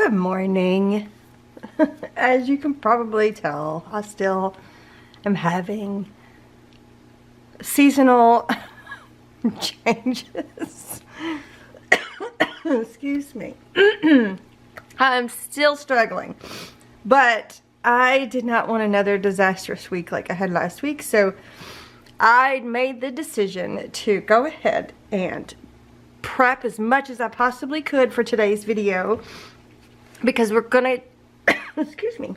Good morning. As you can probably tell, I still am having seasonal changes. Excuse me. I'm still struggling, but I did not want another disastrous week like I had last week, so I made the decision to go ahead and prep as much as I possibly could for today's video, because we're gonna excuse me,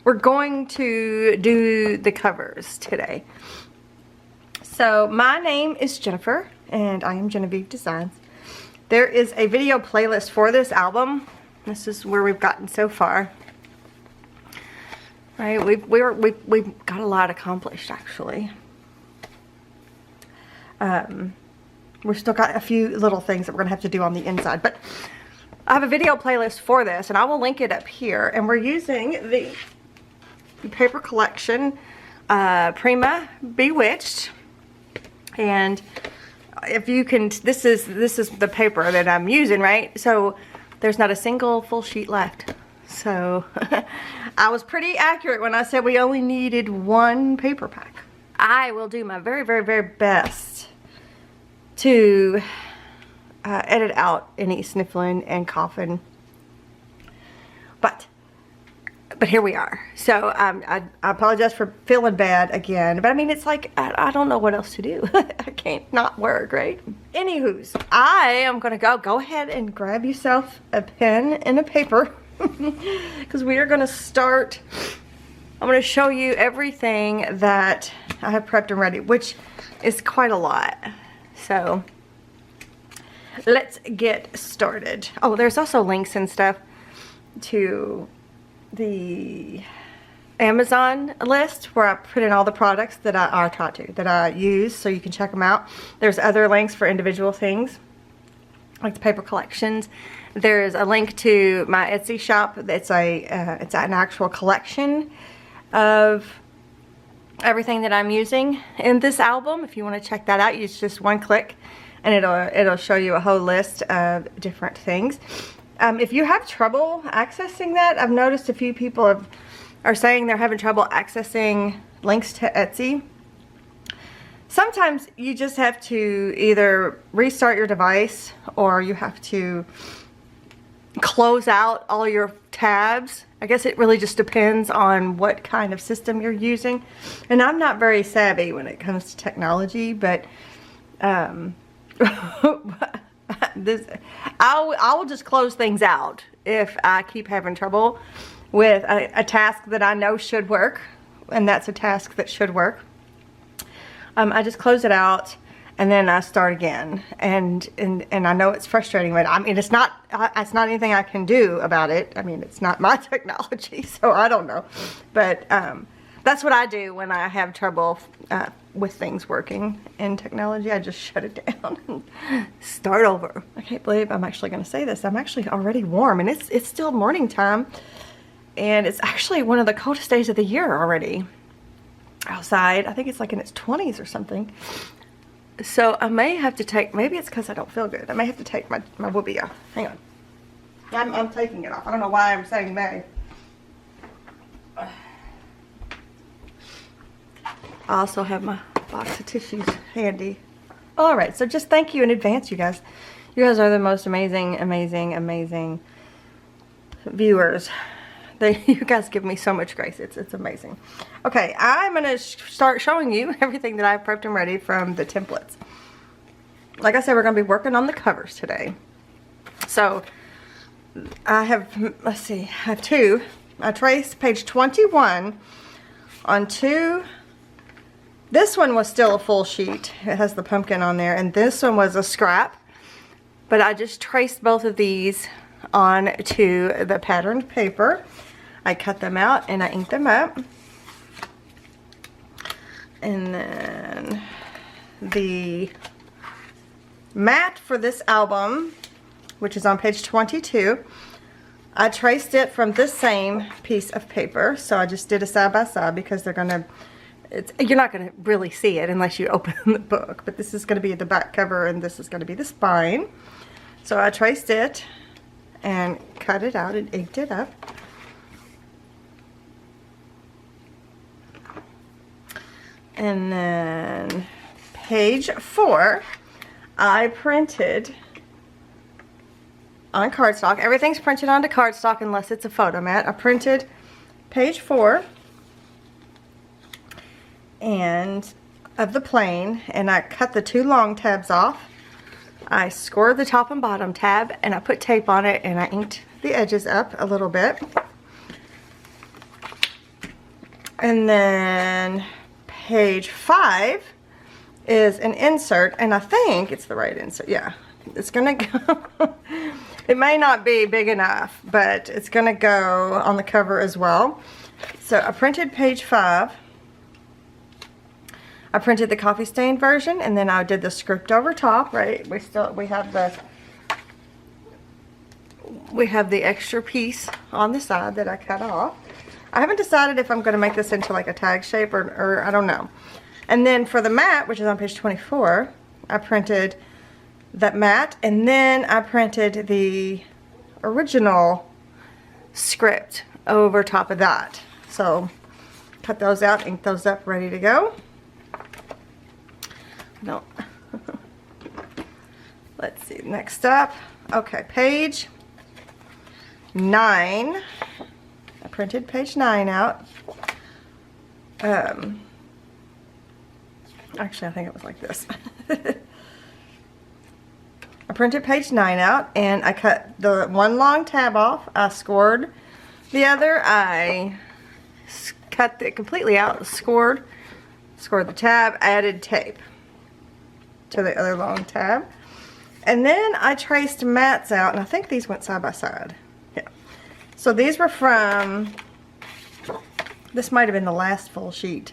we're going to do the covers today. So my name is Jennifer and I am Genevieve Designs. There is a video playlist for this album. This is where we've gotten so far. Right, we've got a lot accomplished actually. We've still got a few little things that we're gonna have to do on the inside, but I have a video playlist for this and I will link it up here. And we're using the paper collection Prima Bewitched. And if you can, this is the paper that I'm using, right? So there's not a single full sheet left. So I was pretty accurate when I said we only needed one paper pack. I will do my very, very, very best to edit out any sniffling and coughing, but here we are. So I apologize for feeling bad again, but I mean, it's like I don't know what else to do. I can't not work, right? Anywho's, I am gonna go ahead and grab yourself a pen and a paper because we are gonna start. I'm gonna show you everything that I have prepped and ready, which is quite a lot. So let's get started. Oh, there's also links and stuff to the Amazon list where I put in all the products that I use, so you can check them out. There's other links for individual things like the paper collections. There's a link to my Etsy shop. It's an actual collection of everything that I'm using in this album. If you want to check that out, use just one click and it'll show you a whole list of different things. If you have trouble accessing that, I've noticed a few people are saying they're having trouble accessing links to Etsy. Sometimes you just have to either restart your device or you have to close out all your tabs. I guess it really just depends on what kind of system you're using. And I'm not very savvy when it comes to technology, but I will just close things out if I keep having trouble with a task that I know should work, and that's a task that should work. I just close it out and then I start again, and I know it's frustrating, but I mean it's not anything I can do about it. I mean, it's not my technology, so I don't know, but that's what I do when I have trouble with things working in technology. I just shut it down and start over. I can't believe I'm actually going to say this. I'm actually already warm, and it's still morning time, and it's actually one of the coldest days of the year already outside. I think it's like in its 20s or something. So I may have to take, maybe it's because I don't feel good, I may have to take my whoopee off. Hang on. I'm taking it off. I don't know why I'm saying may. I also have my box of tissues handy. Alright, so just thank you in advance, you guys. You guys are the most amazing, amazing, amazing viewers. You guys give me so much grace. It's amazing. Okay, I'm going to start showing you everything that I've prepped and ready from the templates. Like I said, we're going to be working on the covers today. So, I have, let's see, I have two. I traced page 21 on two. This one was still a full sheet. It has the pumpkin on there. And this one was a scrap. But I just traced both of these onto the patterned paper. I cut them out and I inked them up. And then the mat for this album, which is on page 22, I traced it from this same piece of paper. So I just did a side by side because they're gonna, you're not gonna really see it unless you open the book, but this is gonna be the back cover and this is gonna be the spine. So I traced it and cut it out and inked it up. And then page 4, I printed on cardstock. Everything's printed onto cardstock unless it's a photo mat. I printed page 4 and of the plain, and I cut the 2 long tabs off. I scored the top and bottom tab, and I put tape on it, and I inked the edges up a little bit. And then page 5 is an insert, and I think it's the right insert. Yeah, it's gonna go. It may not be big enough, but it's gonna go on the cover as well. So I printed page 5. I printed the coffee stain version, and then I did the script over top, right? We have the extra piece on the side that I cut off. I haven't decided if I'm going to make this into like a tag shape or I don't know. And then for the mat, which is on page 24, I printed that mat, and then I printed the original script over top of that. So cut those out, ink those up, ready to go. No. Let's see, next up. Okay, page 9. I printed page 9 out. Actually, I think it was like this. I printed page 9 out, and I cut the 1 long tab off. I scored the other. I cut it completely out, scored the tab, added tape to the other long tab. And then I traced mats out, and I think these went side by side. Yeah. So these were from, this might have been the last full sheet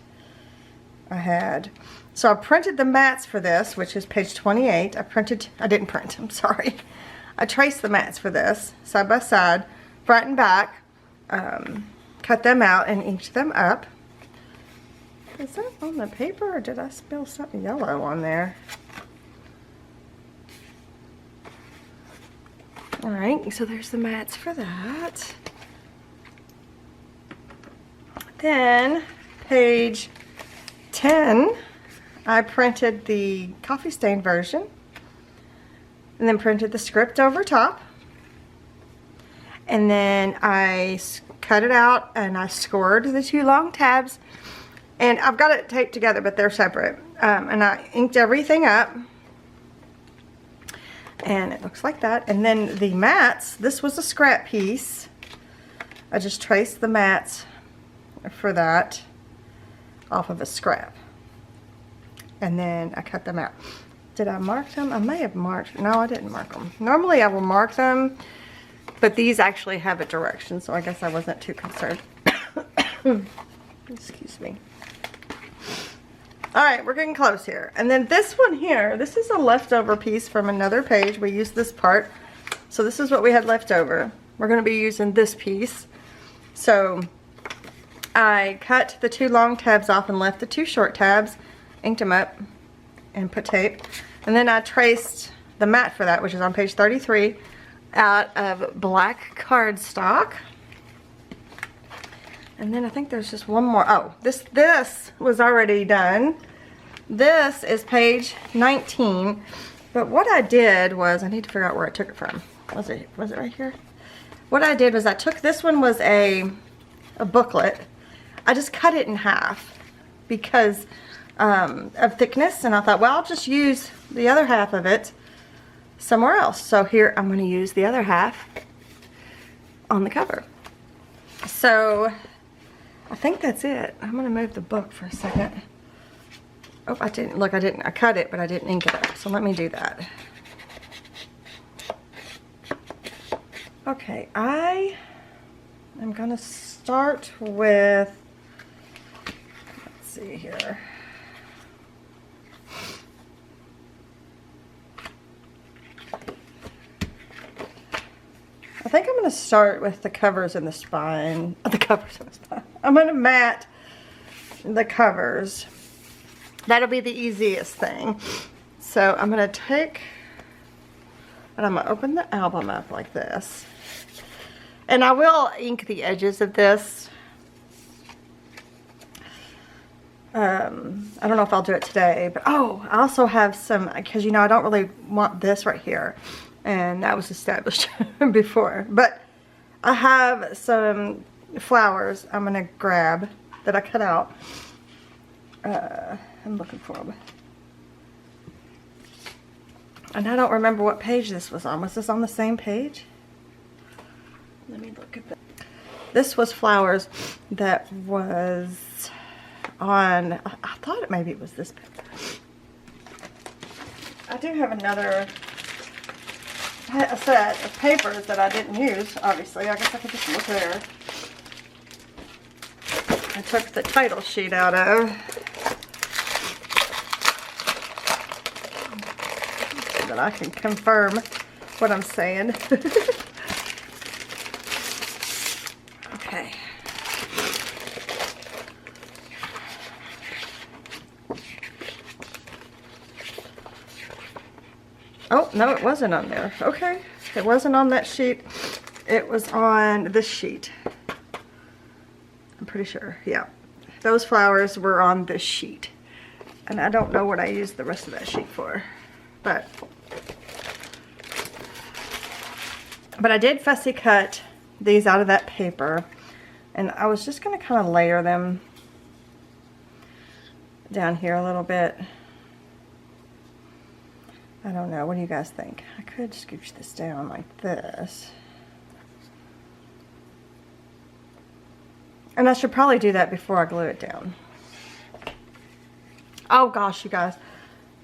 I had. So I printed the mats for this, which is page 28. I didn't print, I'm sorry. I traced the mats for this, side by side, front and back, cut them out and inked them up. Is that on the paper, or did I spill something yellow on there? Alright, so there's the mats for that. Then, page 10, I printed the coffee stain version, and then printed the script over top. And then I cut it out, and I scored the 2 long tabs. And I've got it taped together, but they're separate. And I inked everything up. And it looks like that. And then the mats, this was a scrap piece. I just traced the mats for that off of a scrap. And then I cut them out. Did I mark them? I may have marked. No, I didn't mark them. Normally I will mark them, but these actually have a direction, so I guess I wasn't too concerned. Excuse me. Alright, we're getting close here. And then this one here, this is a leftover piece from another page. We used this part. So this is what we had left over. We're going to be using this piece. So I cut the 2 long tabs off and left the 2 short tabs, inked them up, and put tape. And then I traced the mat for that, which is on page 33, out of black cardstock. And then I think there's just one more. Oh, this was already done. This is page 19. But what I did was, I need to figure out where I took it from. Was it right here? What I did was I took, this one was a booklet. I just cut it in half because of thickness, and I thought, well, I'll just use the other half of it somewhere else. So here I'm going to use the other half on the cover. So I think that's it. I'm going to move the book for a second. Oh, I didn't. Look, I cut it, but I didn't ink it up. So let me do that. Okay, I am going to start with, let's see here. I think I'm going to start with the covers and the spine. The covers and the spine. I'm going to mat the covers. That'll be the easiest thing. So I'm going to take, and I'm going to open the album up like this. And I will ink the edges of this. I don't know if I'll do it today, but oh, I also have some, because you know I don't really want this right here, and that was established before, but I have some flowers I'm gonna grab that I cut out. I'm looking for them, and I don't remember what page this was on. Was this on the same page? Let me look at that. This was flowers that was on, I thought maybe it was this paper. I do have another set of papers that I didn't use, obviously. I guess I could just look there. I took the title sheet out of. So that I can confirm what I'm saying. Okay. Oh, no, it wasn't on there. Okay. It wasn't on that sheet. It was on this sheet. I'm pretty sure. Yeah. Those flowers were on this sheet. And I don't know what I used the rest of that sheet for. But I did fussy cut these out of that paper. And I was just going to kind of layer them down here a little bit. I don't know. What do you guys think? I could scooch this down like this. And I should probably do that before I glue it down. Oh gosh, you guys.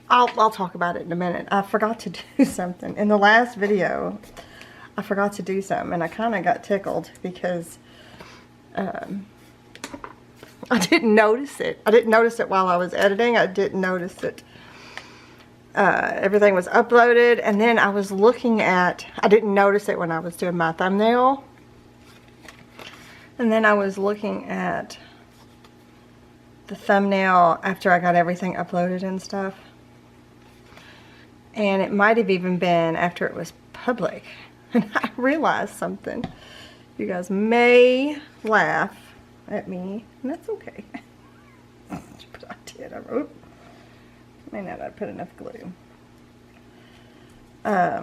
I'll talk about it in a minute. I forgot to do something. In the last video, I forgot to do something. And I kind of got tickled because I didn't notice it. I didn't notice it while I was editing. I didn't notice it. Everything was uploaded, and then I was looking at, I didn't notice it when I was doing my thumbnail, and then I was looking at the thumbnail after I got everything uploaded and stuff, and it might have even been after it was public, and I realized something. You guys may laugh at me, and that's okay. I did. I wrote. May not have put enough glue. I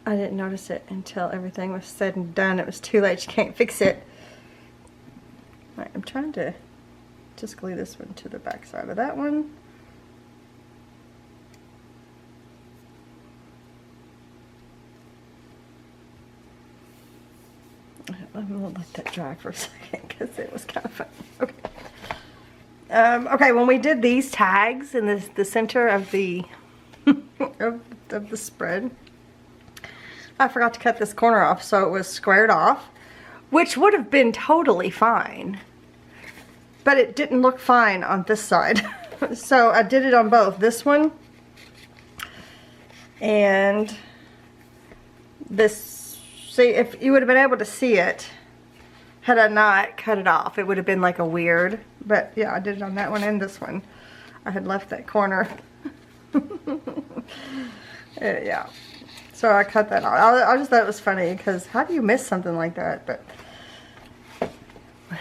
didn't notice it until everything was said and done. It was too late. You can't fix it. Right, I'm trying to just glue this one to the back side of that one. I'm gonna let that dry for a second because it was kind of fun. Okay. Okay, when we did these tags in the center of the of the spread, I forgot to cut this corner off, so it was squared off, which would have been totally fine, but it didn't look fine on this side. So I did it on both, this one and this. See, if you would have been able to see it had I not cut it off, it would have been like a weird, but yeah, I did it on that one and this one. I had left that corner. Yeah, so I cut that off. I just thought it was funny because how do you miss something like that? But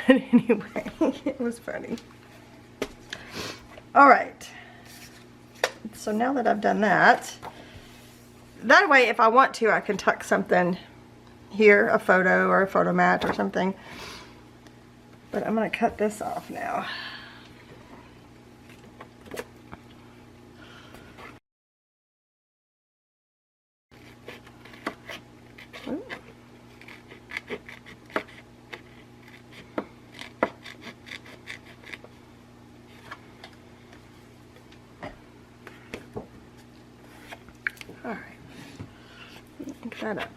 anyway, it was funny. All right, so now that I've done that way, if I want to, I can tuck something here, a photo or a photo mat or something. But I'm going to cut this off now. Ooh. All right. Link that up.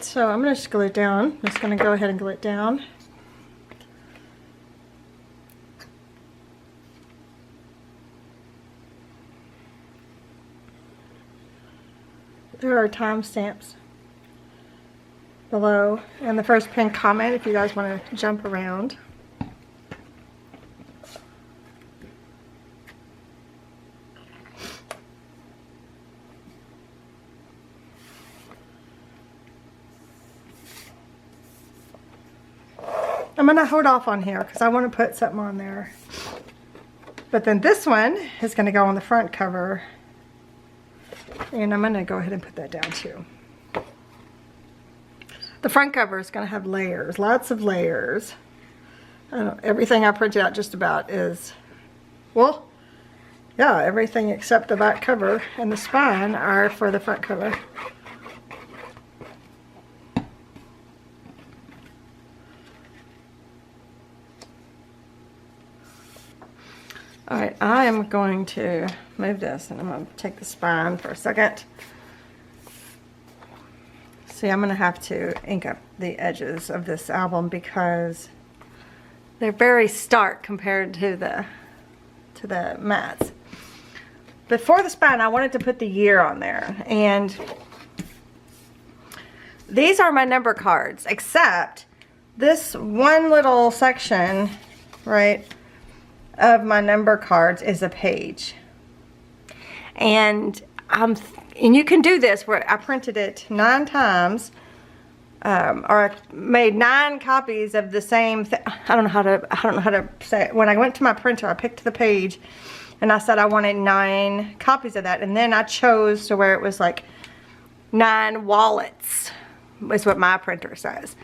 So I'm going to just glue it down. I'm just going to go ahead and glue it down. There are timestamps below and the first pinned comment if you guys want to jump around. gonna hold off on here because I want to put something on there. But then this one is gonna go on the front cover. And I'm gonna go ahead and put that down too. The front cover is gonna have layers, lots of layers. I don't know, everything I printed out just about is, well, yeah, everything except the back cover and the spine are for the front cover. Alright, I am going to move this and I'm going to take the spine for a second. See, I'm going to have to ink up the edges of this album because they're very stark compared to the mats. Before the spine, I wanted to put the year on there, and these are my number cards, except this one little section, right, of my number cards is a page. And you can do this where I printed it 9 times, or I made 9 copies of the same thing. I don't know how to say it. When I went to my printer, I picked the page and I said I wanted 9 copies of that, and then I chose to where it was like 9 wallets is what my printer says.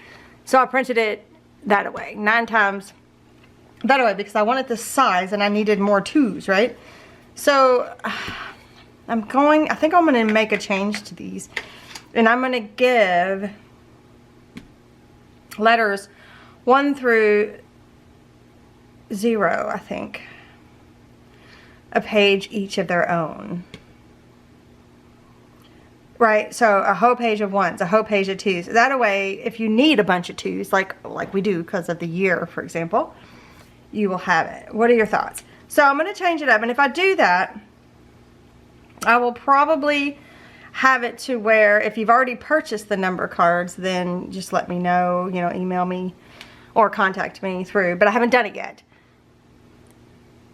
So I printed it that way, 9 times that way, because I wanted this size and I needed more 2s, right? So I think I'm going to make a change to these, and I'm going to give letters 1 through 0, I think, a page each of their own. Right, so a whole page of 1s, a whole page of 2s. That way, if you need a bunch of 2s, like we do because of the year, for example, you will have it. What are your thoughts? So I'm going to change it up, and if I do that, I will probably have it to where if you've already purchased the number cards, then just let me know, you know, email me or contact me through, but I haven't done it yet.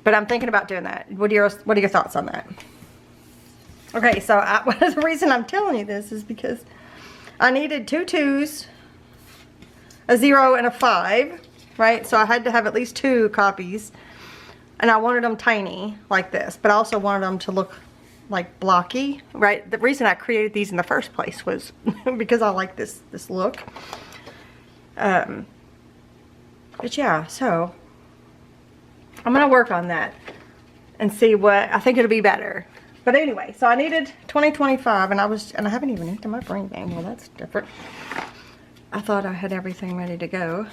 But I'm thinking about doing that. What are your thoughts on that? Okay, so the reason I'm telling you this is because I needed 2 2s, a 0, and a 5, right? So I had to have at least 2 copies, and I wanted them tiny like this, but I also wanted them to look like blocky, right? The reason I created these in the first place was because I like this look. But yeah, so I'm gonna work on that and see what I think it'll be better. But anyway, so I needed 2025, and I haven't even inked my brain name. Well, that's different. I thought I had everything ready to go.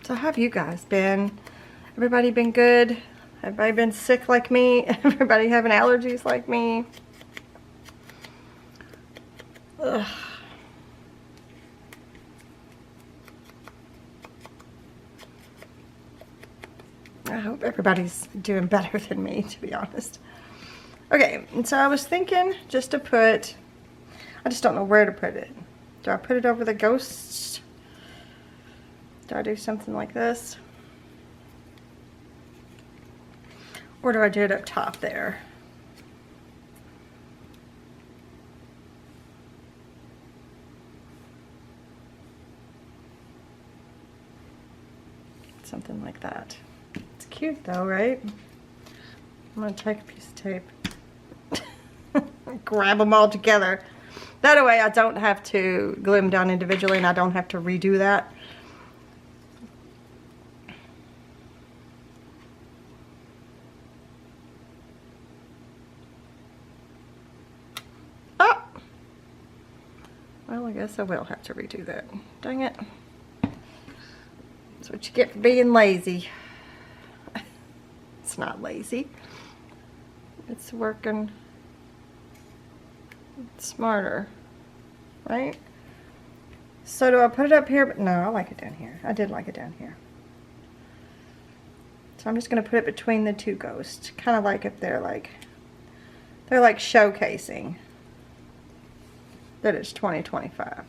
So how have you guys been? Everybody been good? Everybody been sick like me? Everybody having allergies like me? Ugh. I hope everybody's doing better than me, to be honest. Okay, and so I was thinking just to put, I just don't know where to put it. Do I put it over the ghosts? Do I do something like this? Or do I do it up top there? Something like that. It's cute though, right? I'm gonna take a piece of tape. Grab them all together. That way I don't have to glue them down individually, and I don't have to redo that. Oh! Well, I guess I will have to redo that. Dang it. That's what you get for being lazy. It's not lazy. It's working smarter, right? So do I put it up here? But no, I like it down here. I did like it down here. So I'm just going to put it between the 2 ghosts, kind of like if they're like showcasing that it's 2025.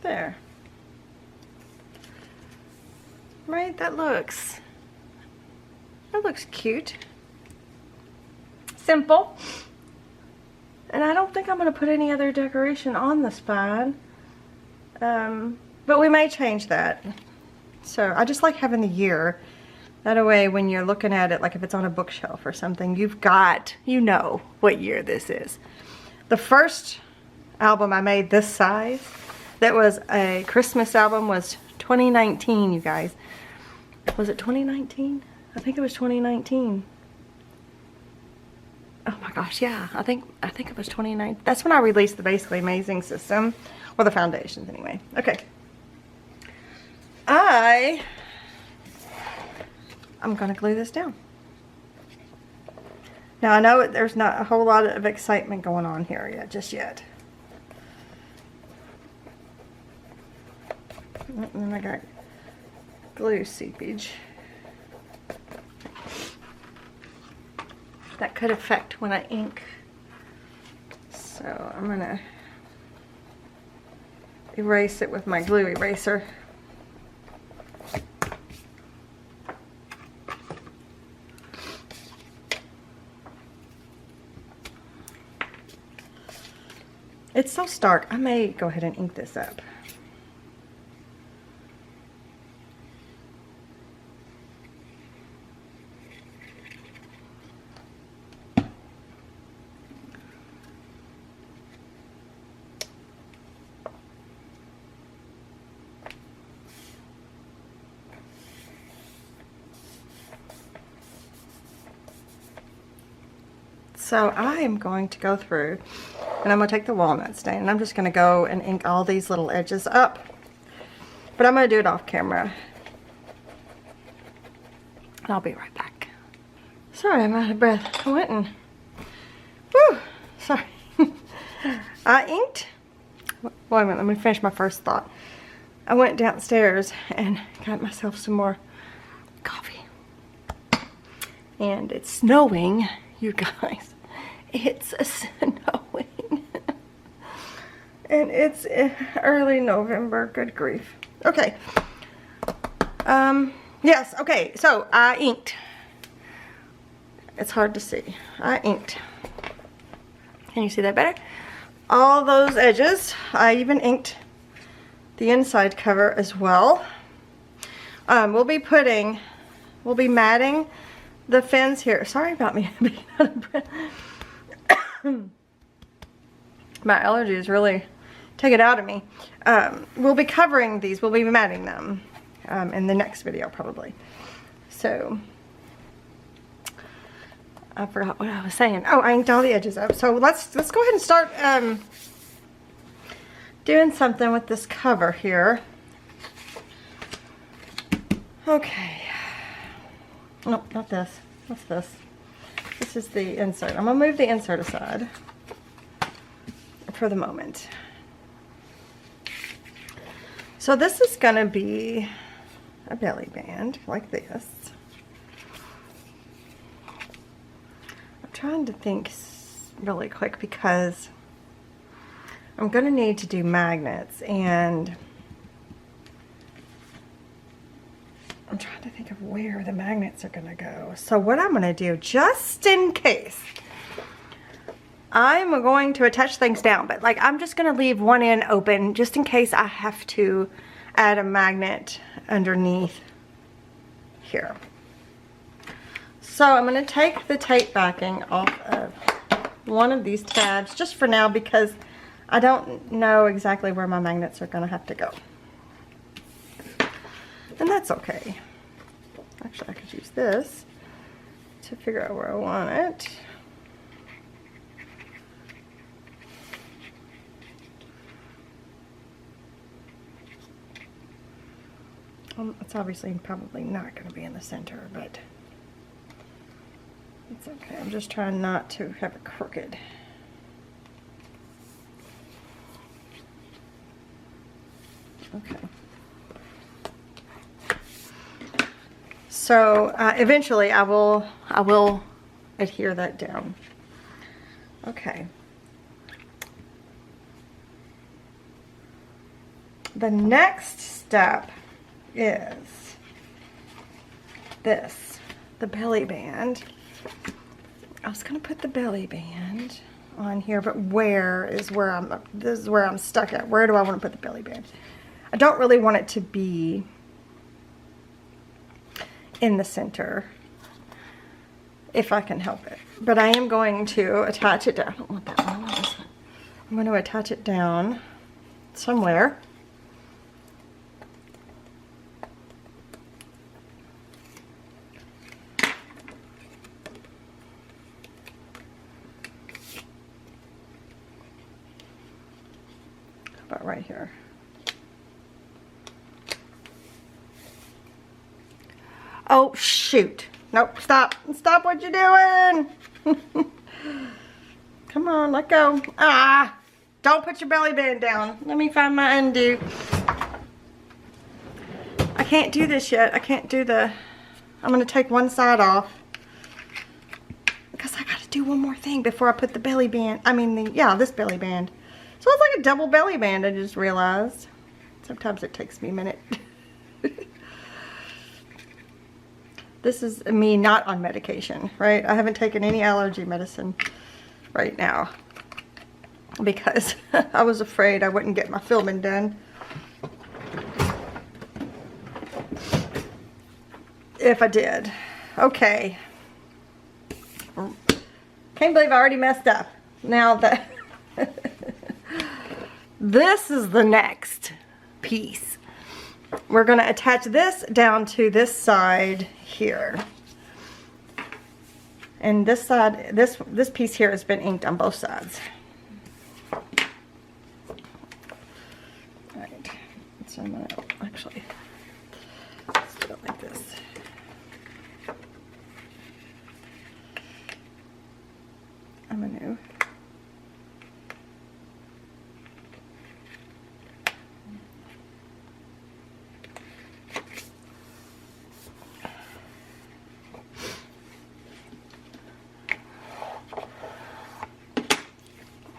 There. Right, that looks cute. simple. And I don't think I'm going to put any other decoration on the spine. But we may change that. So I just like having the year. That way when you're looking at it, like if it's on a bookshelf or something, you've got, you know what year this is. The first album I made this size, that was a Christmas album, was 2019, you guys. Was it 2019? I think it was 2019. Oh my gosh, yeah, I think it was 2019. That's when I released the Basically Amazing system, or the foundations anyway. Okay. I'm gonna glue this down. Now I know there's not a whole lot of excitement going on here yet, just yet. And then I got glue seepage. That could affect when I ink. So I'm gonna erase it with my glue eraser. It's so stark. I may go ahead and ink this up. So I am going to go through and I'm going to take the walnut stain and I'm just going to go and ink all these little edges up. But I'm going to do it off camera. And I'll be right back. Sorry, I'm out of breath. I went and... Whew, sorry. I inked... Wait a minute, let me finish my first thought. I went downstairs and got myself some more coffee. And it's snowing, you guys. It's snowing. And it's early November. Good grief. Okay. Yes, okay. So I inked. It's hard to see. I inked. Can you see that better? All those edges. I even inked the inside cover as well. We'll be matting the fins here. Sorry about me being out of breath. My allergies really take it out of me. We'll be covering these. We'll be matting them in the next video probably. So I forgot what I was saying. Oh, I inked all the edges up. So let's go ahead and start doing something with this cover here. Okay. No, not this. What's this? This is the insert. I'm going to move the insert aside for the moment. So this is going to be a belly band like this. I'm trying to think really quick because I'm going to need to do magnets, and I'm trying to think of where the magnets are going to go. So what I'm going to do, just in case, I'm going to attach things down, but like I'm just going to leave one end open just in case I have to add a magnet underneath here. So I'm going to take the tape backing off of one of these tabs just for now because I don't know exactly where my magnets are going to have to go. And that's okay. Actually, I could use this to figure out where I want it. It's obviously probably not going to be in the center, but it's okay. I'm just trying not to have it crooked. Okay. So eventually I will adhere that down. Okay. The next step is this, the belly band. I was gonna put the belly band on here, but where is where this is where I'm stuck at. Where do I want to put the belly band? I don't really want it to be in the center, if I can help it. But I am going to attach it down. I don't want that one. I want this one. I'm going to attach it down somewhere. How about right here? Oh, shoot. Nope, stop. Stop what you're doing. Come on, let go. Ah, don't put your belly band down. Let me find my undo. I can't do this yet. I can't do the, I'm going to take one side off because I got to do one more thing before I put the belly band, this belly band. So it's like a double belly band, I just realized. Sometimes it takes me a minute. This is me not on medication, right? I haven't taken any allergy medicine right now because I was afraid I wouldn't get my filming done if I did. Okay. Can't believe I already messed up. Now that this is the next piece. We're going to attach this down to this side here. And this side, this piece here has been inked on both sides. Alright, so I'm going to actually, let's do it like this. I'm going to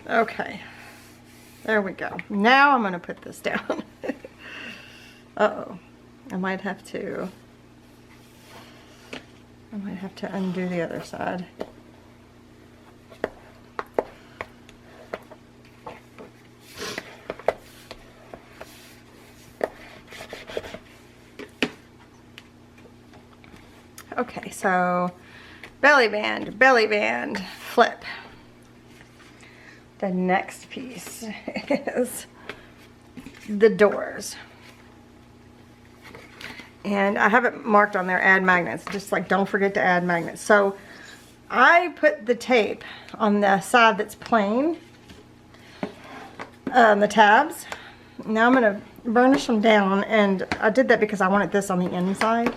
okay, there we go. Now I'm going to put this down. Uh-oh, I might have to undo the other side. Okay, so belly band, flip. The next piece is the doors. And I have it marked on there, add magnets. Just like, don't forget to add magnets. So I put the tape on the side that's plain, the tabs. Now I'm going to burnish them down, and I did that because I wanted this on the inside.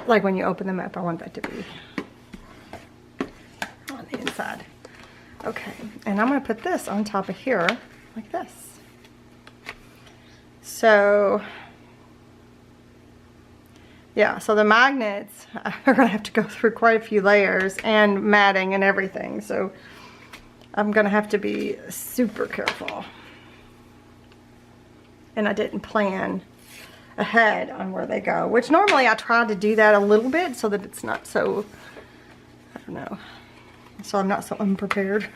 Like when you open them up, I want that to be on the inside. Okay, and I'm going to put this on top of here, like this. So, yeah, so the magnets are going to have to go through quite a few layers and matting and everything. So, I'm going to have to be super careful. And I didn't plan ahead on where they go, which normally I try to do that a little bit so that it's not so, I don't know, so I'm not so unprepared.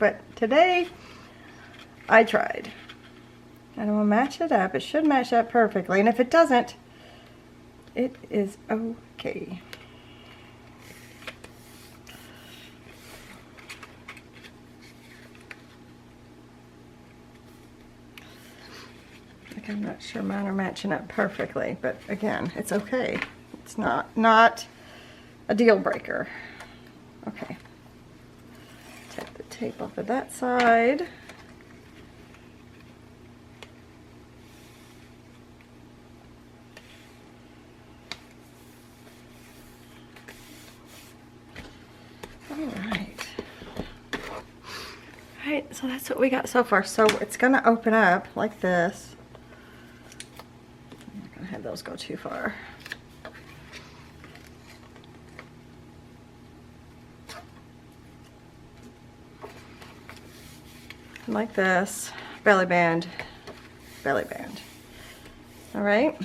But today I tried, and I'm gonna match it up. It should match up perfectly, and if it doesn't, it is okay. Like, I'm not sure mine are matching up perfectly, but again, it's okay. It's not a deal breaker. Okay. Take the tape off of that side. Alright. Alright, so that's what we got so far. So it's going to open up like this. I'm not going to have those go too far. Like this, belly band. All right.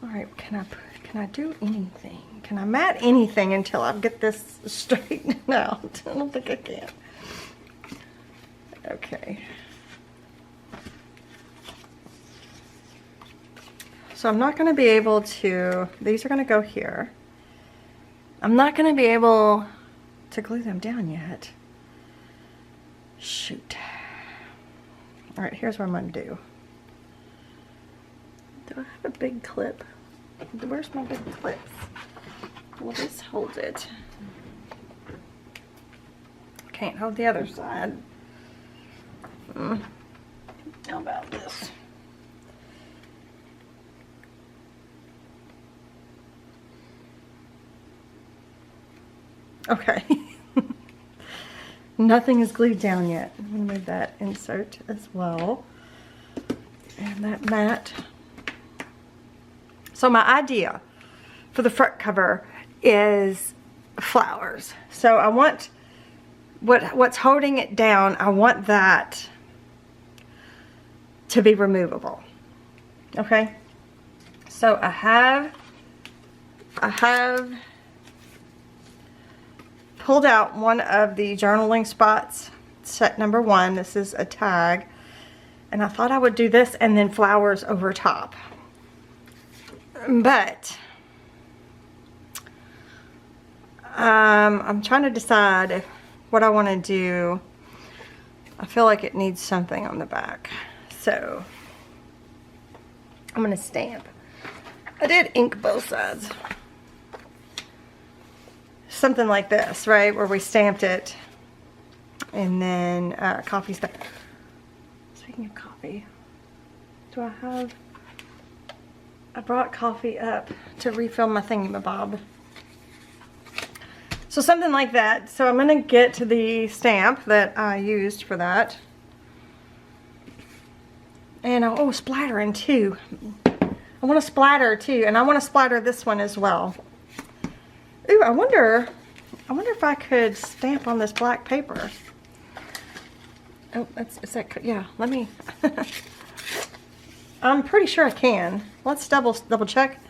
All right, can Can I do anything? Can I mat anything until I get this straightened out? I don't think I can. Okay. So I'm not going to be able to, these are going to go here. I'm not going to be able to glue them down yet. Shoot. All right, here's what I'm going to do. Do I have a big clip? Where's my big clips? Well, this holds it. Can't hold the other side. How about this? Okay. Nothing is glued down yet. I'm going to move that insert as well. And that mat. So my idea for the front cover is flowers. So I want what's holding it down, I want that to be removable. Okay? So I have pulled out one of the journaling spots, set number 1. This is a tag. And I thought I would do this and then flowers over top. But I'm trying to decide what I want to do. I feel like it needs something on the back. So I'm going to stamp. I did ink both sides. Something like this, right? Where we stamped it. And then coffee stuff. Speaking of coffee, do I have... I brought coffee up to refill my thingamabob. So something like that. So I'm going to get to the stamp that I used for that. And oh, splattering too. I want to splatter too. And I want to splatter this one as well. Ooh, I wonder if I could stamp on this black paper. Oh, is that, yeah, let me... I'm pretty sure I can. Let's double check.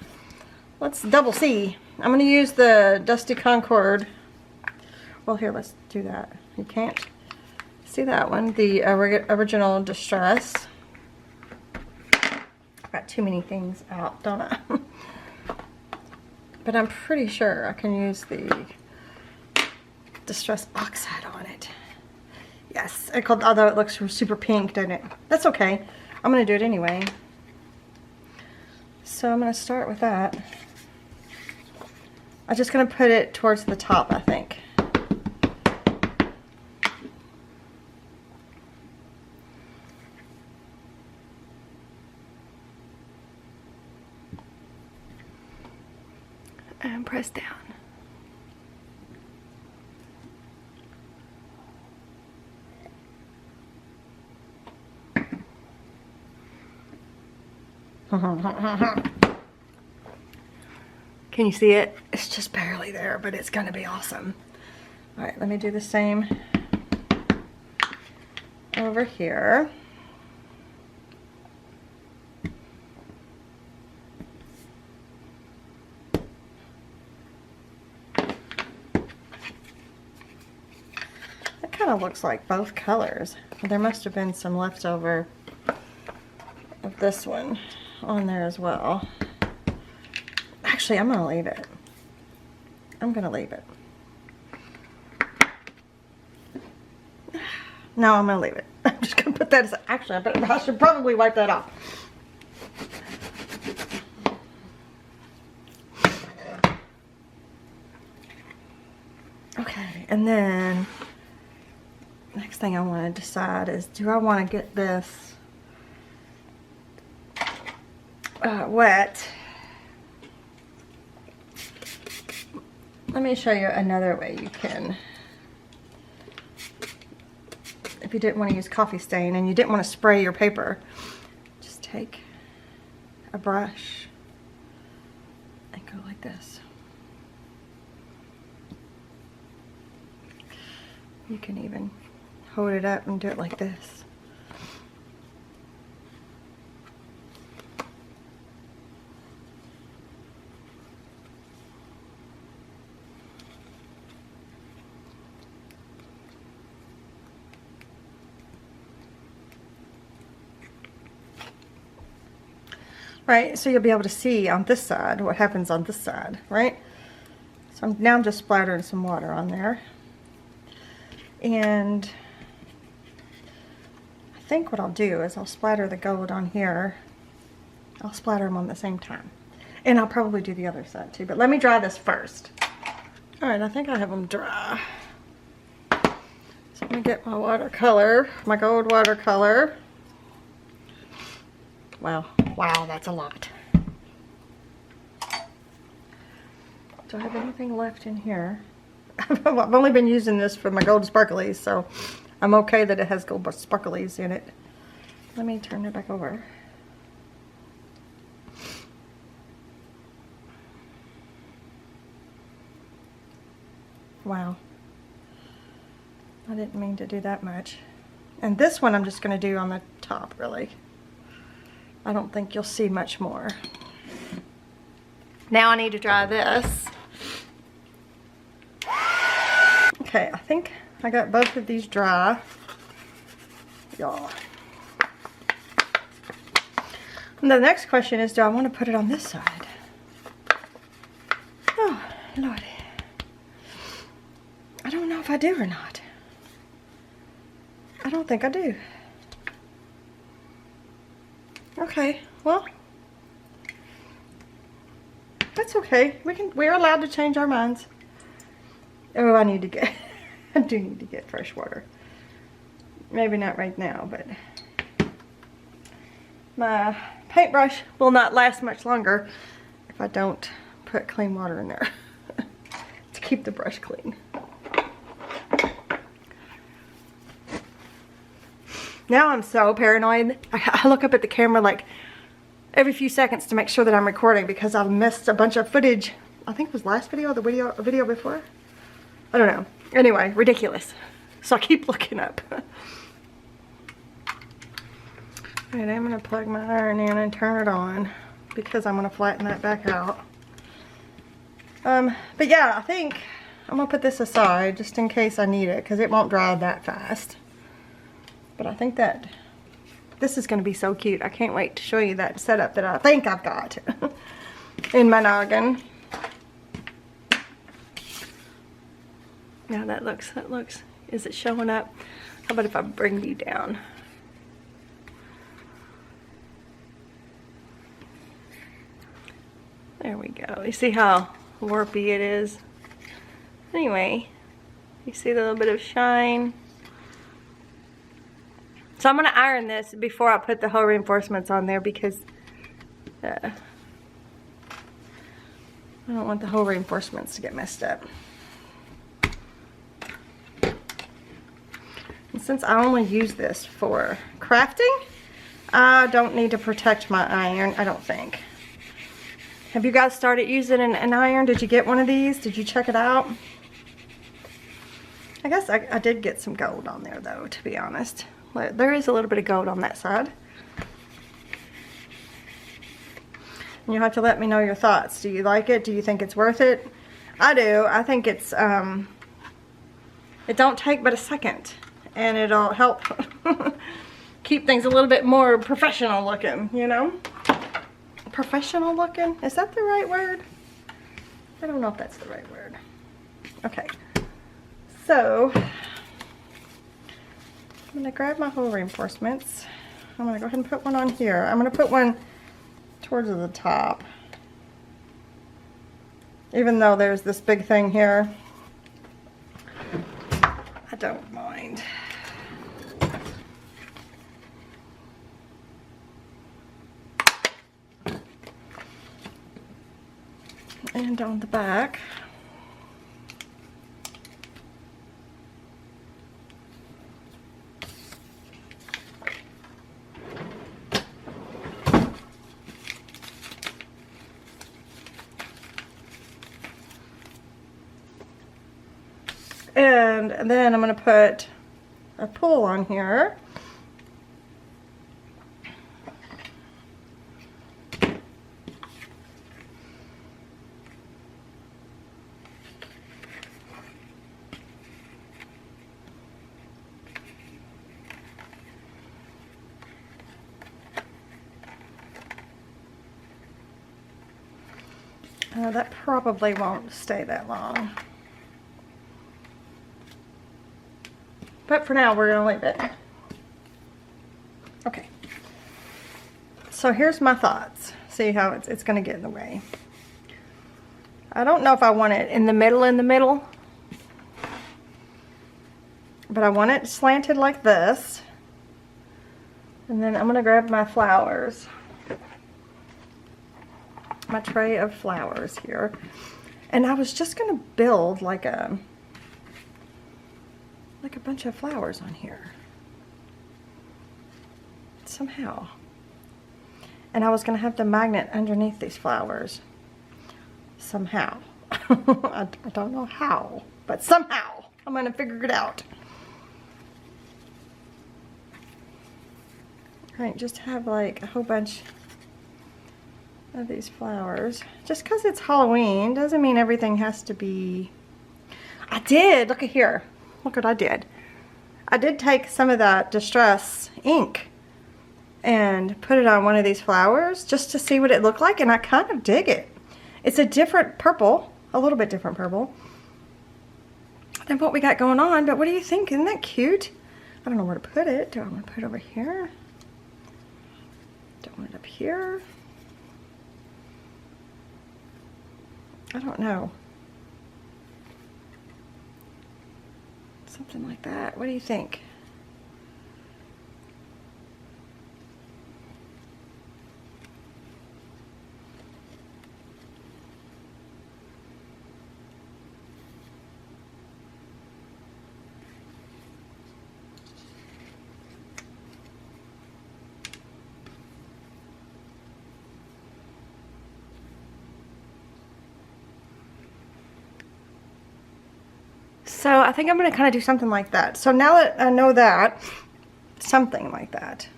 Let's double see. I'm going to use the Dusty Concord. Well, here, let's do that. You can't see that one. The original Distress. I've got too many things out, don't I? But I'm pretty sure I can use the Distress Oxide on it. Yes, although it looks super pink, doesn't it? That's okay. I'm going to do it anyway. So I'm going to start with that. I'm just going to put it towards the top, I think. And press down. Can you see it? It's just barely there, but it's gonna be awesome. All right, let me do the same over here. That kind of looks like both colors. There must have been some leftover of this one on there as well. Actually, I'm gonna leave it. I'm gonna leave it. No, I'm gonna leave it. I'm just gonna put that aside. Actually, I should probably wipe that off. Okay, and then next thing I want to decide is, do I want to get this wet? Let me show you another way you can, if you didn't want to use coffee stain and you didn't want to spray your paper, just take a brush and go like this. You can even hold it up and do it like this. right? So you'll be able to see on this side what happens on this side, right? So now I'm just splattering some water on there. And I think what I'll do is I'll splatter the gold on here. I'll splatter them on the same time. And I'll probably do the other side too, but let me dry this first. All right, I think I have them dry. So I'm gonna get my watercolor, my gold watercolor. Wow, that's a lot. Do I have anything left in here? I've only been using this for my gold sparklies, so I'm okay that it has gold sparklies in it. Let me turn it back over. Wow. I didn't mean to do that much. And this one I'm just going to do on the top, really. I don't think you'll see much more. Now I need to dry this. Okay, I think I got both of these dry. Y'all. And the next question is, do I want to put it on this side? Oh, Lordy. I don't know if I do or not. I don't think I do. Okay, well, that's okay. We're allowed to change our minds. Oh, I need to get, I do need to get fresh water. Maybe not right now, but my paintbrush will not last much longer if I don't put clean water in there to keep the brush clean. Now I'm so paranoid. I look up at the camera like every few seconds to make sure that I'm recording because I've missed a bunch of footage. I think it was last video or the video before. I don't know. Anyway, ridiculous. So I keep looking up. Alright, I'm going to plug my iron in and turn it on because I'm going to flatten that back out. But yeah, I think I'm going to put this aside just in case I need it because it won't dry that fast. But I think that this is going to be so cute. I can't wait to show you that setup that I think I've got in my noggin. Now that looks, is it showing up? How about if I bring you down? There we go. You see how warpy it is? Anyway, you see the little bit of shine? So I'm going to iron this before I put the whole reinforcements on there because I don't want the whole reinforcements to get messed up. And since I only use this for crafting, I don't need to protect my iron, I don't think. Have you guys started using an iron? Did you get one of these? Did you check it out? I guess I did get some gold on there though, to be honest. There is a little bit of gold on that side. And you'll have to let me know your thoughts. Do you like it? Do you think it's worth it? I do. I think it's, it don't take but a second. And it'll help keep things a little bit more professional looking, you know? Professional looking? Is that the right word? I don't know if that's the right word. Okay. So, I'm going to grab my hole reinforcements. I'm going to go ahead and put one on here. I'm going to put one towards the top. Even though there's this big thing here, I don't mind. And on the back, and then I'm going to put a pull on here. That probably won't stay that long. But for now, we're gonna leave it. Okay. So here's my thoughts. See how it's gonna get in the way. I don't know if I want it in the middle, but I want it slanted like this. And then I'm gonna grab my flowers, my tray of flowers here. And I was just gonna build like a bunch of flowers on here somehow. And I was gonna have the magnet underneath these flowers somehow. I don't know how, but somehow I'm gonna figure it out. Right, just have like a whole bunch of these flowers. Just because it's Halloween doesn't mean everything has to be. I did, look at here. Look what I did. I did take some of that Distress ink and put it on one of these flowers just to see what it looked like, and I kind of dig it. It's a different purple, a little bit different purple than what we got going on, but what do you think? Isn't that cute? I don't know where to put it. Do I want to put it over here? Do I want it up here? I don't know. Something like that. What do you think? So I think I'm going to kind of do something like that. So now that I know that, something like that.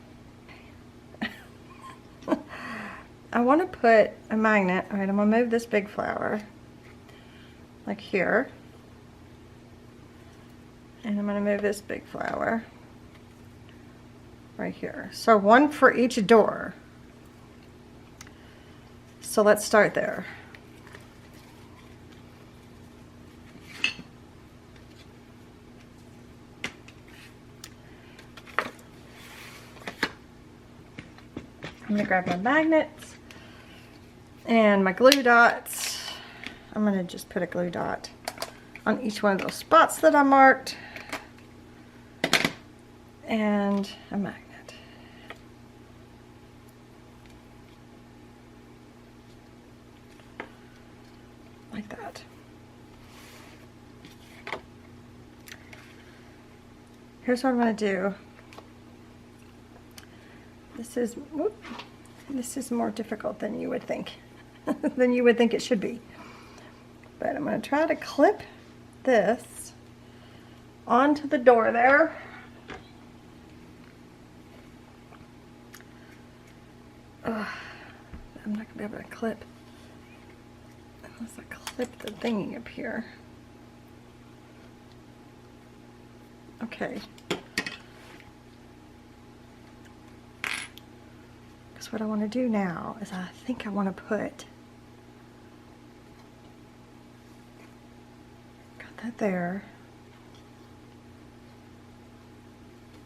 I want to put a magnet. All right, I'm going to move this big flower like here. And I'm going to move this big flower right here. So one for each door. So let's start there. I'm going to grab my magnets and my glue dots. I'm going to just put a glue dot on each one of those spots that I marked. And a magnet. Like that. Here's what I'm going to do. This is more difficult than you would think, than you would think it should be. But I'm going to try to clip this onto the door there. I'm not going to be able to clip unless I clip the thingy up here. Okay. What I want to do now is I think I want to got that there.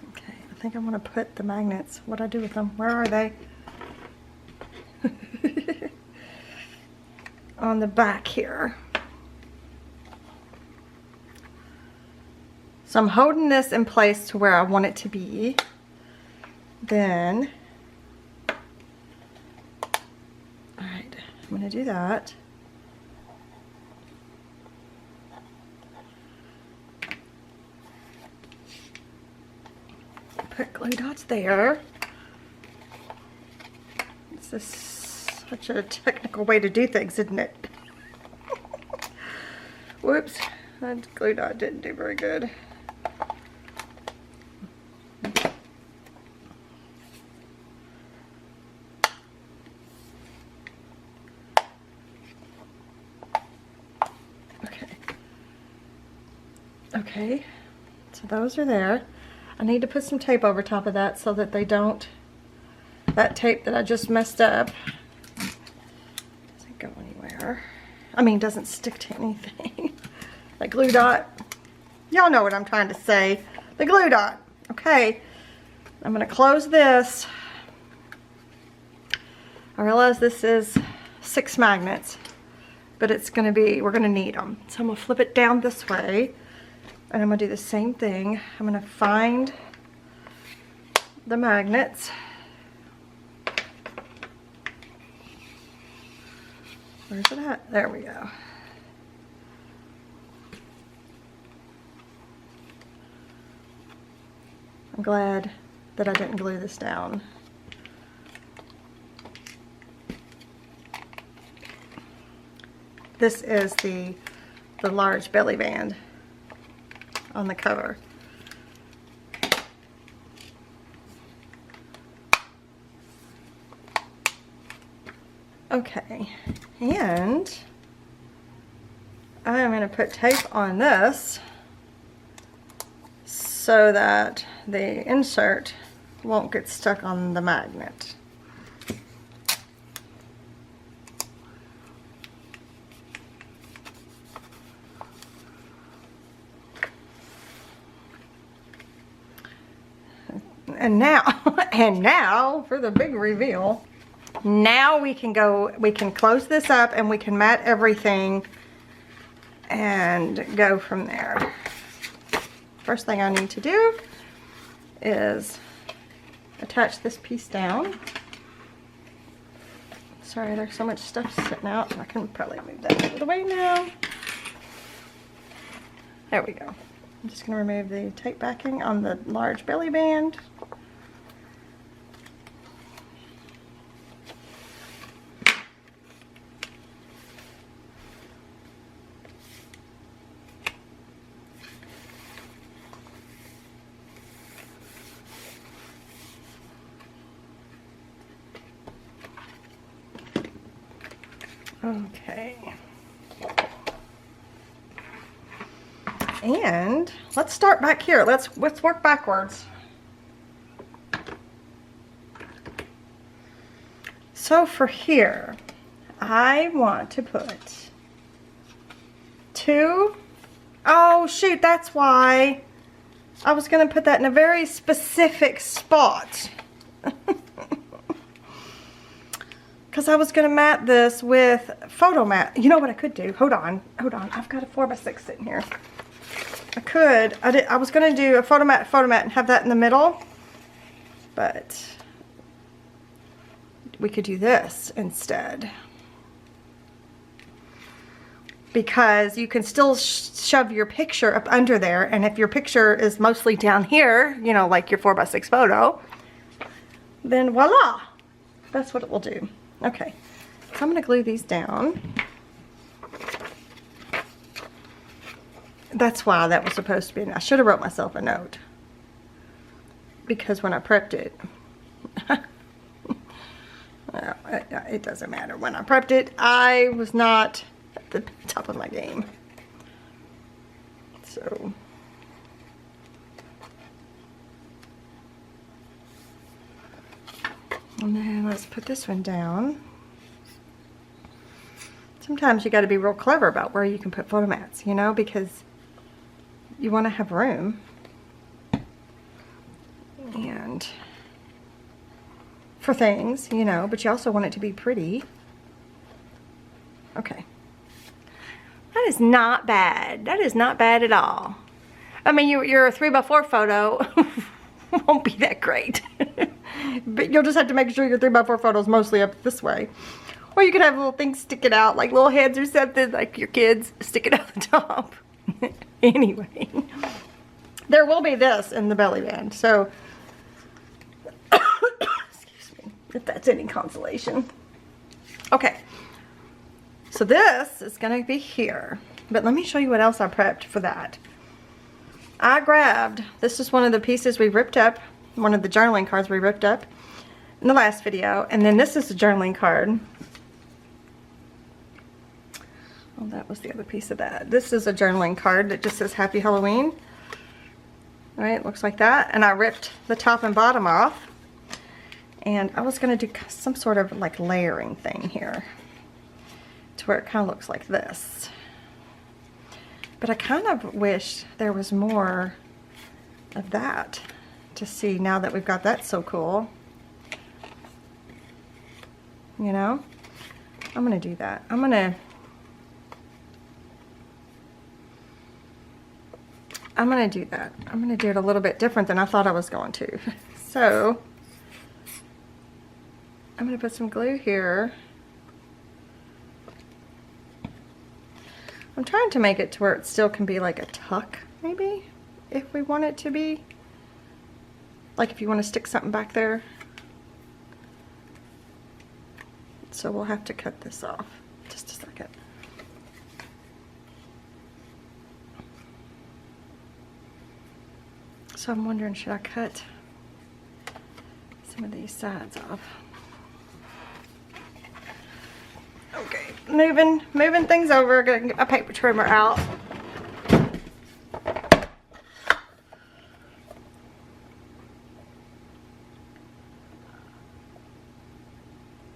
Okay, I think I want to put the magnets, what I do with them, where are they? On the back here. So I'm holding this in place to where I want it to be. Then I'm going to do that. Put glue dots there. This is such a technical way to do things, isn't it? Whoops, that glue dot didn't do very good. Okay, so those are there. I need to put some tape over top of that so that they don't, that tape that I just messed up doesn't go anywhere. I mean, doesn't stick to anything. The glue dot. Y'all know what I'm trying to say. The glue dot. Okay. I'm going to close this. I realize this is 6 magnets, but it's going to be, we're going to need them. So I'm going to flip it down this way, and I'm going to do the same thing. I'm going to find the magnets. Where's it at? There we go. I'm glad that I didn't glue this down. This is the large belly band on the cover. Okay, and I'm going to put tape on this so that the insert won't get stuck on the magnet. And now for the big reveal. Now we can close this up and we can mat everything and go from there. First thing I need to do is attach this piece down. Sorry, there's so much stuff sitting out. I can probably move that out of the way now. There we go. I'm just going to remove the tape backing on the large belly band. Okay. And let's start back here. Let's work backwards. So for here, I want to put 2. Oh shoot, that's why I was going to put that in a very specific spot. Because I was going to mat this with photo mat. You know what I could do? Hold on. I've got a 4x6 sitting here. I was going to do a photo mat, and have that in the middle. But we could do this instead. Because you can still shove your picture up under there. And if your picture is mostly down here, you know, like your 4x6 photo, then voila. That's what it will do. Okay, so I'm going to glue these down. That's why that was supposed to be. I should have wrote myself a note. Because when I prepped it, well, it doesn't matter. When I prepped it, I was not at the top of my game. So, and then let's put this one down. Sometimes you got to be real clever about where you can put photo mats, you know, because you want to have room. And for things, you know, but you also want it to be pretty. Okay. That is not bad. That is not bad at all. I mean, your 3x4 photo won't be that great. But you'll just have to make sure your 3x4 photo is mostly up this way. Or you could have little things sticking out, like little heads or something, like your kids sticking out the top. Anyway, there will be this in the belly band, so excuse me, if that's any consolation. Okay, so this is going to be here, but let me show you what else I prepped for that. I grabbed, this is one of the pieces we ripped up, one of the journaling cards we ripped up in the last video, and then this is a journaling card. Oh, that was the other piece of that. This is a journaling card that just says Happy Halloween. All right, looks like that. And I ripped the top and bottom off. And I was going to do some sort of like layering thing here to where it kind of looks like this. But I kind of wish there was more of that to see now that we've got that so cool. You know? I'm going to do that. I'm going to do that. I'm going to do it a little bit different than I thought I was going to. So, I'm going to put some glue here. I'm trying to make it to where it still can be like a tuck, maybe, if we want it to be. Like if you want to stick something back there. So we'll have to cut this off. Just a second. So I'm wondering, should I cut some of these sides off? Okay, moving things over. Gonna get my paper trimmer out.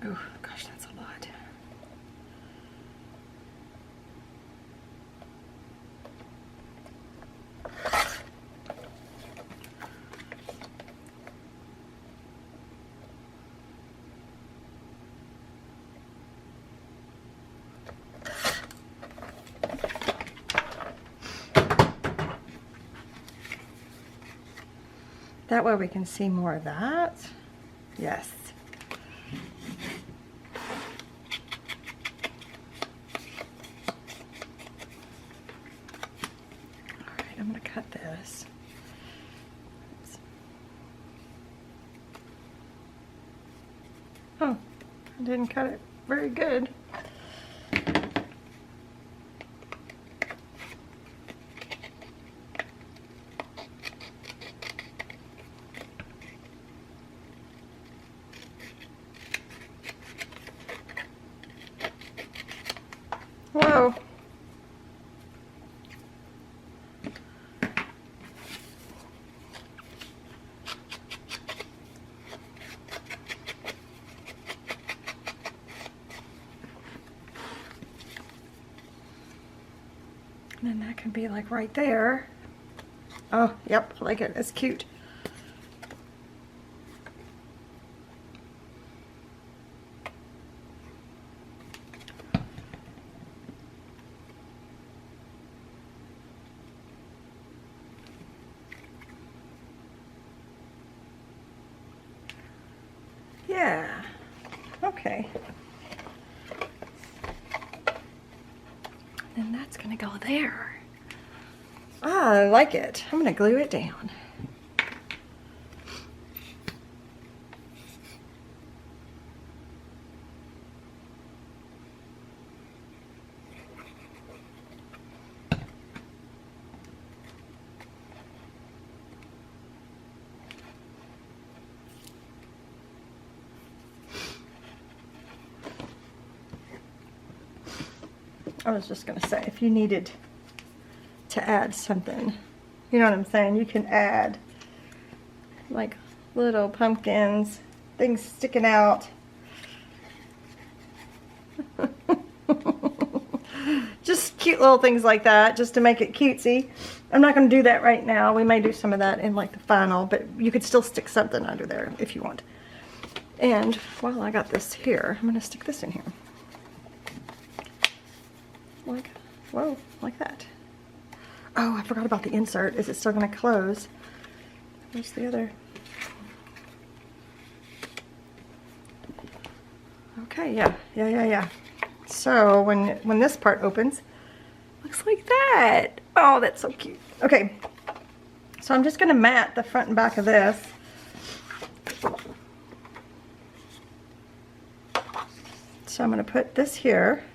Oh gosh, that's a lot. That way we can see more of that. Yes. All right, I'm going to cut this. Oh, I didn't cut it very good. Whoa. And then that can be like right there. Oh, yep, I like it. It's cute. Yeah, okay. And that's gonna go there. Ah, I like it. I'm gonna glue it down. I was just gonna say, if you needed to add something, you know what I'm saying, you can add like little pumpkins, things sticking out. Just cute little things like that, just to make it cutesy. I'm not gonna do that right now. We may do some of that in like the final, but you could still stick something under there if you want. And while I got this here, I'm gonna stick this in here. Like, whoa, like that. Oh, I forgot about the insert. Is it still gonna close? Where's the other? Okay, yeah. So when this part opens, looks like that. Oh, that's so cute. Okay, so I'm just gonna mat the front and back of this. So I'm gonna put this here.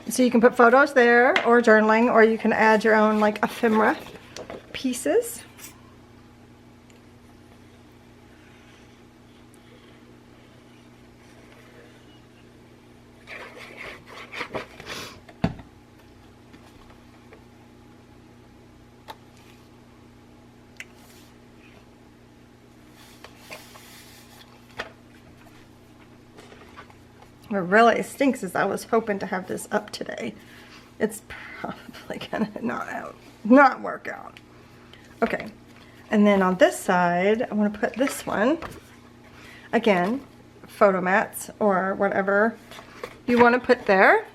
So you can put photos there, or journaling, or you can add your own like ephemera pieces. What really stinks is I was hoping to have this up today. It's probably gonna not work out. Okay, and then on this side, I want to put this one, again, photo mats or whatever you want to put there.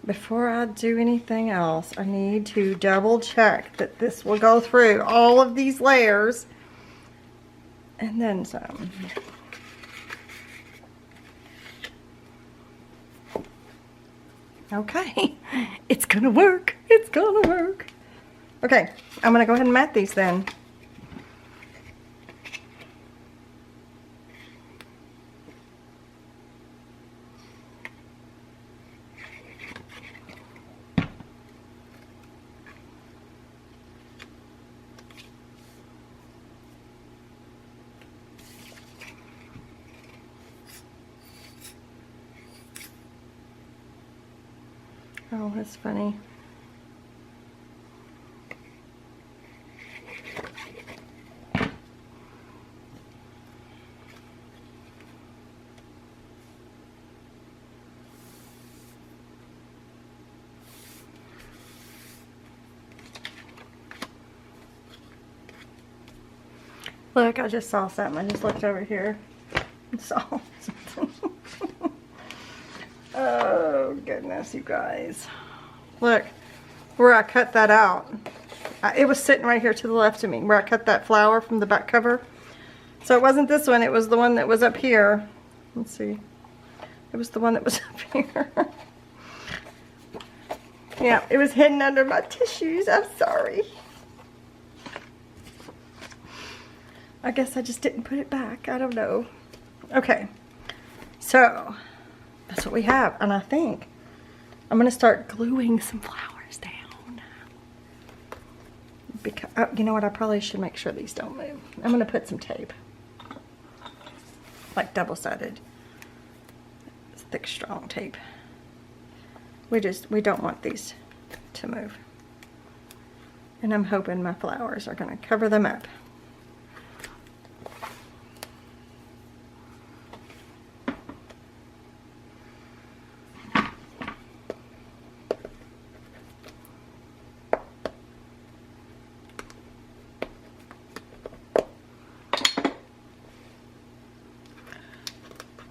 Before I do anything else, I need to double check that this will go through all of these layers and then some. Okay, it's gonna work. It's gonna work. Okay, I'm gonna go ahead and mat these then. Oh, that's funny. Look, I just saw something. I just looked over here and saw something. Oh, goodness, you guys. Look, where I cut that out. It was sitting right here to the left of me, where I cut that flower from the back cover. So it wasn't this one, it was the one that was up here. Let's see. It was the one that was up here. Yeah, it was hidden under my tissues. I'm sorry. I guess I just didn't put it back. I don't know. Okay, so that's what we have. And I think I'm going to start gluing some flowers down. Because, you know what, I probably should make sure these don't move. I'm going to put some tape. Like double-sided. Thick, strong tape. We don't want these to move. And I'm hoping my flowers are going to cover them up.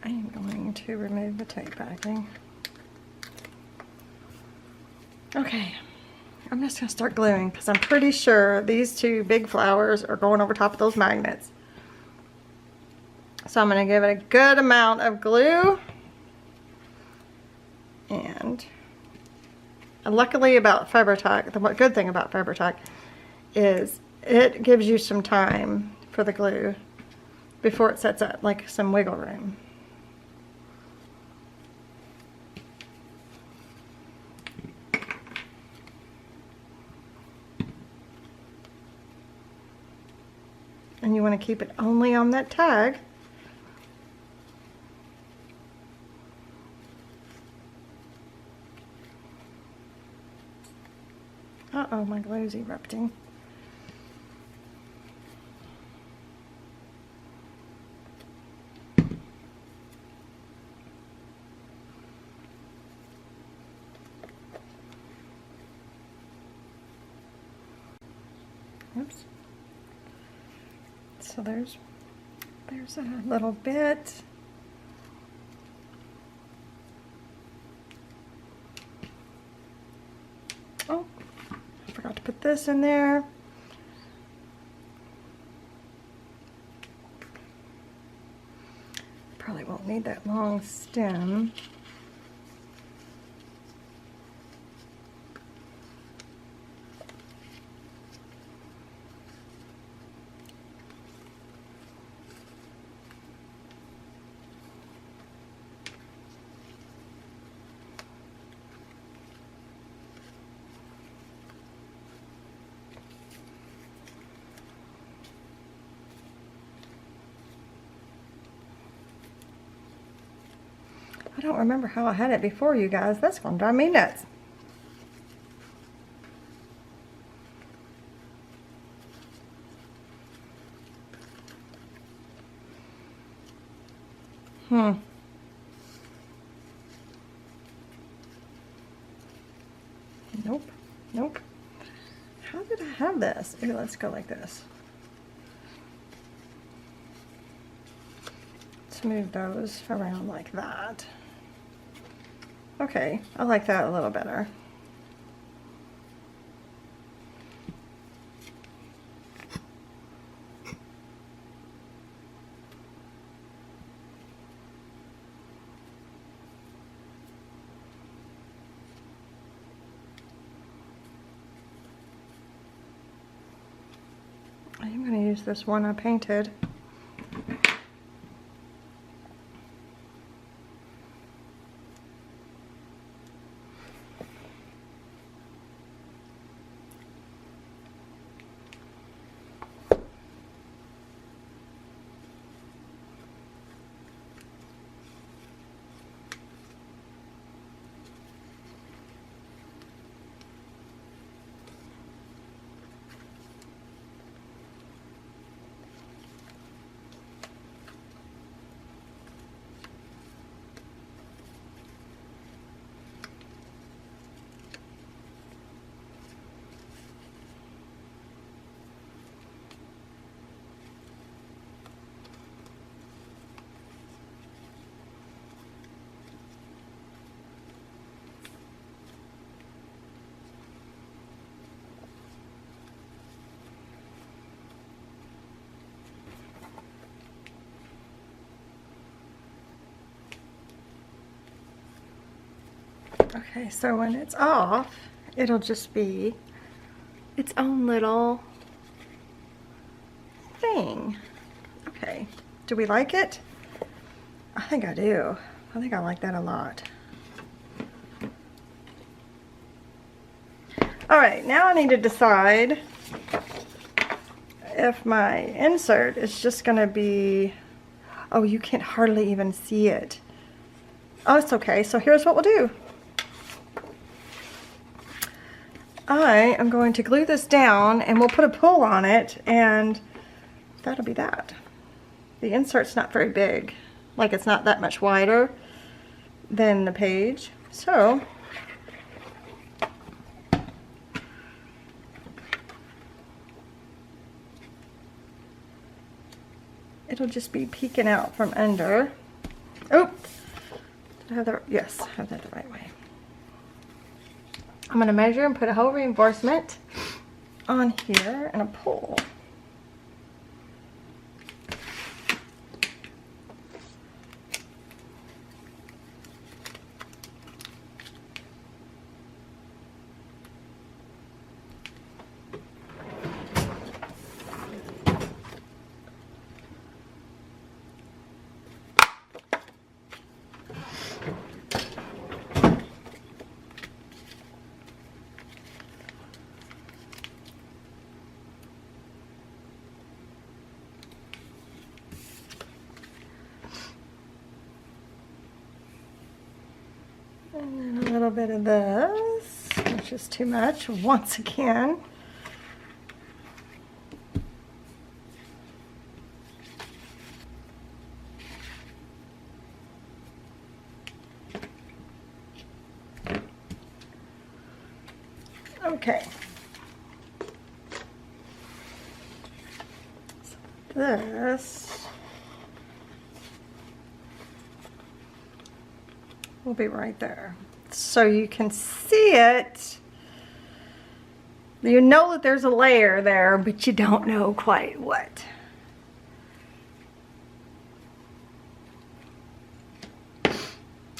I am going to remove the tape backing. Okay, I'm just going to start gluing because I'm pretty sure these two big flowers are going over top of those magnets. So I'm going to give it a good amount of glue. And luckily about Fabri-Tac, the good thing about Fabri-Tac is it gives you some time for the glue before it sets up, like some wiggle room. And you want to keep it only on that tag. Uh-oh, my glue's erupting. Oops. So there's a little bit. Oh, I forgot to put this in there. Probably won't need that long stem. I don't remember how I had it before, you guys. That's gonna drive me nuts. Nope. Nope. How did I have this? Here, let's go like this. Let's move those around like that. Okay, I like that a little better. I'm going to use this one I painted. Okay, so when it's off, it'll just be its own little thing. Okay, do we like it? I think I do. I think I like that a lot. All right, now I need to decide if my insert is just gonna be, oh, you can't hardly even see it. Oh, it's okay, so here's what we'll do. I am going to glue this down and we'll put a pull on it and that'll be that. The insert's not very big, like it's not that much wider than the page. So it'll just be peeking out from under. Oh, did I have that? Yes, I have that the right way. I'm going to measure and put a whole reinforcement on here and a pull. And then a little bit of this, which is too much once again. Okay. So this will be right there. So you can see it. You know that there's a layer there, but you don't know quite what.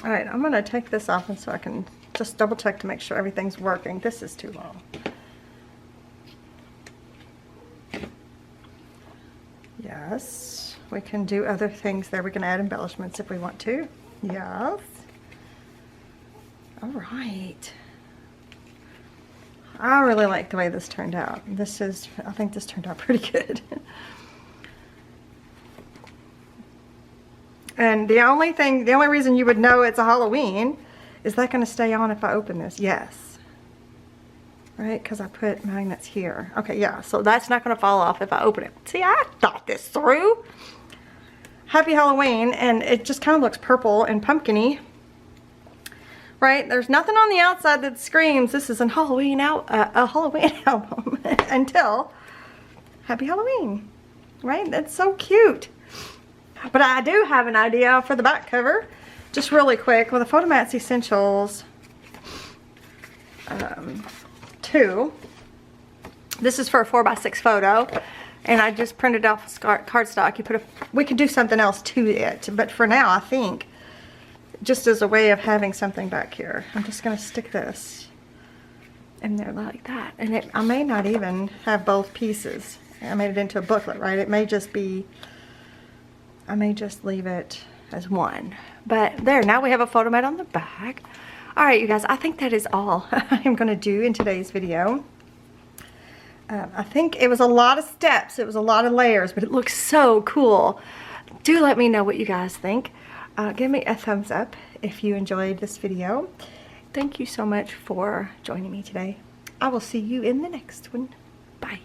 All right, I'm gonna take this off and so I can just double check to make sure everything's working. This is too long. Yes, we can do other things there. We can add embellishments if we want to. Yes. All right. I really like the way this turned out. I think this turned out pretty good. And the only reason you would know it's a Halloween, is that going to stay on if I open this? Yes. Right, because I put magnets here. Okay, yeah, so that's not going to fall off if I open it. See, I thought this through. Happy Halloween, and it just kind of looks purple and pumpkin-y. Right, there's nothing on the outside that screams this is a Halloween album until Happy Halloween. Right, that's so cute. But I do have an idea for the back cover. Just really quick, with the Photomats Essentials 2. This is for a 4x6 photo. And I just printed off cardstock. We could do something else to it. But for now, I think, just as a way of having something back here, I'm just going to stick this in there like that. And I may not even have both pieces. I made it into a booklet, right? It may just be... I may just leave it as one. But there, now we have a photomat on the back. Alright, you guys, I think that is all I'm going to do in today's video. I think it was a lot of steps. It was a lot of layers, but it looks so cool. Do let me know what you guys think. Give me a thumbs up if you enjoyed this video. Thank you so much for joining me today. I will see you in the next one. Bye.